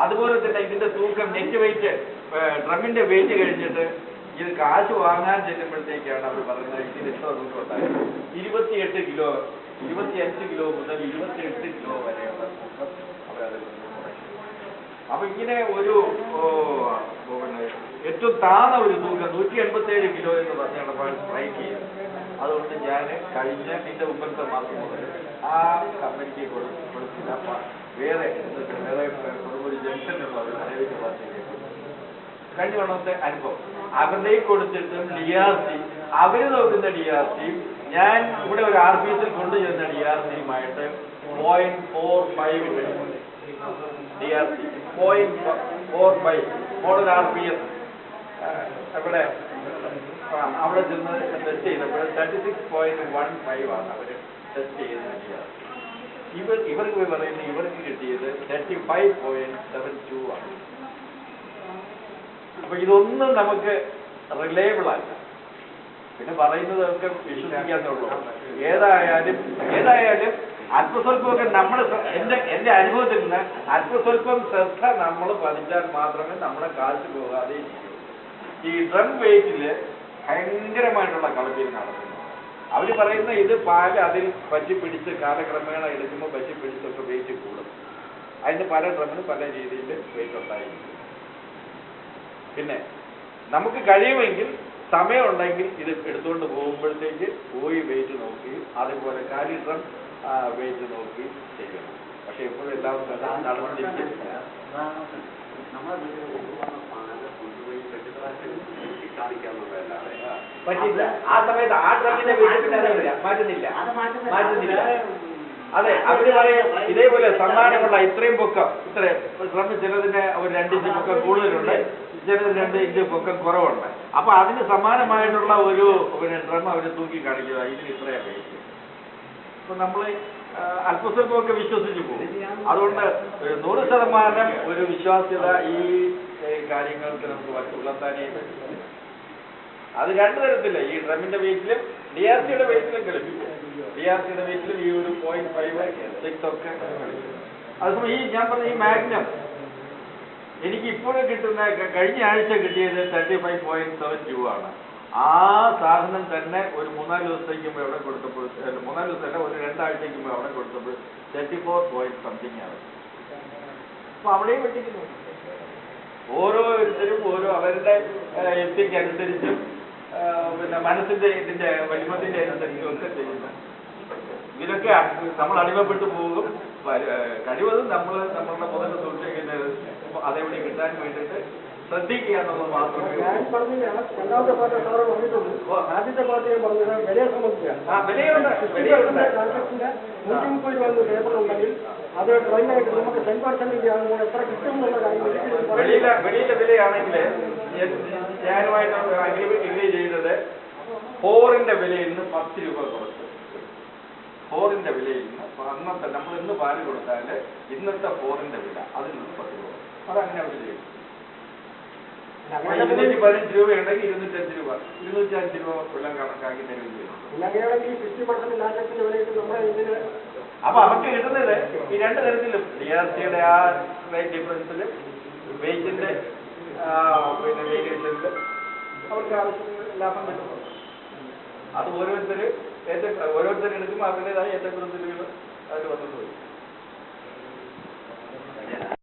അതുപോലെ തന്നെ ഇതിന്റെ തൂക്കം നെറ്റ് വെയിറ്റ് ഡ്രമ്മിന്റെ വെയിറ്റ് കഴിഞ്ഞിട്ട് ഇത് കാശ് വാങ്ങാൻ ചെല്ലുമ്പോഴത്തേക്കാണ് അവർ പറയുന്നത് ഇതിന് ഇത്ര തൂക്കം ഉണ്ടായത് 28 കിലോ 25 കിലോ മുതൽ 28 കിലോ വരെയുള്ള തൂക്കം അവരതിൽ നിന്ന് കുറയ്ക്കും. അപ്പൊ ഇങ്ങനെ ഒരു ഏറ്റവും താഴ്ന്ന ഒരു തൂക്കം 187 കിലോ എന്ന് പറഞ്ഞാണ് സ്ട്രൈക്ക് ചെയ്യുന്നത്. അതുകൊണ്ട് ഞാൻ കഴിഞ്ഞ ഇതിന്റെ മുമ്പത്തെ മാസം മുതൽ ആ കമ്പനിക്ക് കൊടുത്തില്ല. വേറെ ഒരു ജംഗ്ഷനിലുള്ള ഒരു പ്രൈവറ്റ് പാർട്ടിക്ക് കഴിഞ്ഞ കൊണ്ടത്തെ അനുഭവം അവരുടെ കൊടുത്തിട്ടും DRC അവര് നോക്കുന്ന DRC ഞാൻ ഇവിടെ ഒരു RPS കൊണ്ടുചെന്ന DRCയുമായിട്ട് 0.45 DRC 0.45 മോഡൽ RPS അവിടെ ചെന്ന് ടെസ്റ്റ് ചെയ്തപ്പോൾ 36.15 ആണ് അവർ ടെസ്റ്റ് ചെയ്യുന്നത്. ഇവർക്ക് പറയുന്നത് ഇവർക്ക് കിട്ടിയത് 35.72 ആണ്. അപ്പൊ ഇതൊന്നും നമുക്ക് റിലയബിൾ അല്ല. പിന്നെ പറയുന്നതൊക്കെ വിശ്വസിക്കാന്നുള്ളൂ. ഏതായാലും അല്പസ്വല്പമൊക്കെ നമ്മൾ എന്റെ അനുഭവത്തിൽ നിന്ന് അല്പസ്വല്പം ശ്രദ്ധ നമ്മൾ പതിച്ചാൽ മാത്രമേ നമ്മുടെ കാശ് പോകാതെ ഇരിക്കൂ. ഈ ഡ്രം വെയിറ്റില് ഭയങ്കരമായിട്ടുള്ള കളപ്പിൽ നടക്കുന്നു. അവര് പറയുന്ന ഇത് പാല് അതിൽ പറ്റിപ്പിടിച്ച് കാലക്രമേണ എടുക്കുമ്പോൾ പറ്റിപ്പിടിച്ചൊക്കെ വെയിറ്റ് കൂടും. അതിന് പല ഡ്രമ്മിനും പല രീതിയിൽ വെയിറ്റ് ഉണ്ടായിരിക്കും. പിന്നെ നമുക്ക് കഴിയുമെങ്കിൽ സമയമുണ്ടെങ്കിൽ ഇത് എടുത്തുകൊണ്ട് പോകുമ്പോഴത്തേക്ക് പോയി വെയിറ്റ് നോക്കി അതുപോലെ കാലി ഡ്രം വെയിറ്റ് നോക്കി ചെയ്യണം. പക്ഷെ എപ്പോഴും എല്ലാവരും നടന്നിരിക്കും. പറ്റില്ല. ആ സമയത്ത് ആ ഡ്രമ്മിന്റെ വെയിറ്റ് മാറ്റുന്നില്ല. അതെ, അവര് പറയും ഇതേപോലെ സമ്മാനമുള്ള ഇത്രയും പൊക്കം ഡ്രമ്മ് ചിലതിന് ഒരു 2 ഇഞ്ച് പൊക്കം കൂടുതലുണ്ട്, ചിലത് 2 ഇഞ്ച് പൊക്കം കുറവുണ്ട്. അപ്പൊ അതിന് സമാനമായിട്ടുള്ള ഒരു ഡ്രം അവര് തൂക്കി കാണിക്കുക, ഇതിന് ഇത്രയും വെയിറ്റ്. അപ്പൊ നമ്മള് അല്പസ്വല്പമൊക്കെ വിശ്വസിച്ചു പോകും. അതുകൊണ്ട് 100% ഒരു വിശ്വാസ്യത ഈ കാര്യങ്ങൾക്ക് നമുക്ക് ഉള്ളത്താനേ. അത് 2 തരത്തില്ല. ഈ ഡ്രമ്മിന്റെ വെയിറ്റിലും DRCയുടെ വെയിറ്റിലും കളിപ്പിക്കും. DRCയുടെ വെയിറ്റിലും ഈ ഒരു 0.5 ഒക്കെ കളിപ്പിക്കും. അതേസമയം ഈ ഞാൻ പറഞ്ഞ ഈ മാഗ്നം എനിക്ക് ഇപ്പോഴും കിട്ടുന്ന കഴിഞ്ഞ ആഴ്ച കിട്ടിയത് 35.72 ആണ്. ആ സാധനം തന്നെ ഒരു 3-4 ദിവസത്തേക്ക് മുമ്പ് എവിടെ കൊടുത്തപ്പോൾ 3-4 ദിവസമല്ല ഒരു 2 ആഴ്ചയ്ക്ക് മുമ്പ് അവിടെ കൊടുത്തപ്പോൾ 34 ആണ്. അപ്പൊ അവിടെയും വെട്ടിക്കുന്നു. ഓരോരുത്തരും അവരുടെ യുക്തിക്കനുസരിച്ചും പിന്നെ മനസ്സിന്റെ ഇതിന്റെ വലിമത്തിന്റെ അനുസരിച്ചും ഒക്കെ ചെയ്യുന്നു. ഇതിലൊക്കെ നമ്മൾ അടിമപ്പെട്ടു പോകും. കഴിവതും നമ്മളുടെ മുതൽ സൂക്ഷിക്കുന്നത് അതെവിടെ കിട്ടാൻ വേണ്ടിയിട്ട് ശ്രദ്ധിക്കുക എന്നുള്ളത് മാത്രമേ. വെളിയിലെ വിലയാണെങ്കിൽ ഞാനുമായിട്ട് അഗ്രി ചെയ്തത് 4ന്റെ വിലയിൽ നിന്ന് 10 രൂപ കുറച്ചു. 4ന്റെ വിലയിൽ നിന്ന് അന്നത്തെ നമ്മൾ ഇന്ന് പാല് കൊടുത്താൽ ഇന്നത്തെ 4ന്റെ വില അതിൽ നിന്ന് 10 രൂപ. അതങ്ങനെ അവർ ചെയ്യും. 215 രൂപയുണ്ടെങ്കിൽ 205 രൂപ 205 രൂപ വെള്ളം കണക്കാക്കി തരുകയും. അപ്പൊ അവർക്ക് കിട്ടുന്നത് ഈ 2 തരത്തിലും DRCയുടെ ആ റേറ്റ് ഡിഫറൻസിലും വെയിറ്റിന്റെ പിന്നെ വേരിയേഷനിലും അവർക്ക് ആവശ്യത്തിന് ലാഭം കിട്ടുന്നു. അത് ഓരോരുത്തർ എടുക്കുമ്പോൾ അവരുടേതായ ഏറ്റക്കുറച്ചിലുകൾ അതിൽ വന്നിട്ട് പോയി.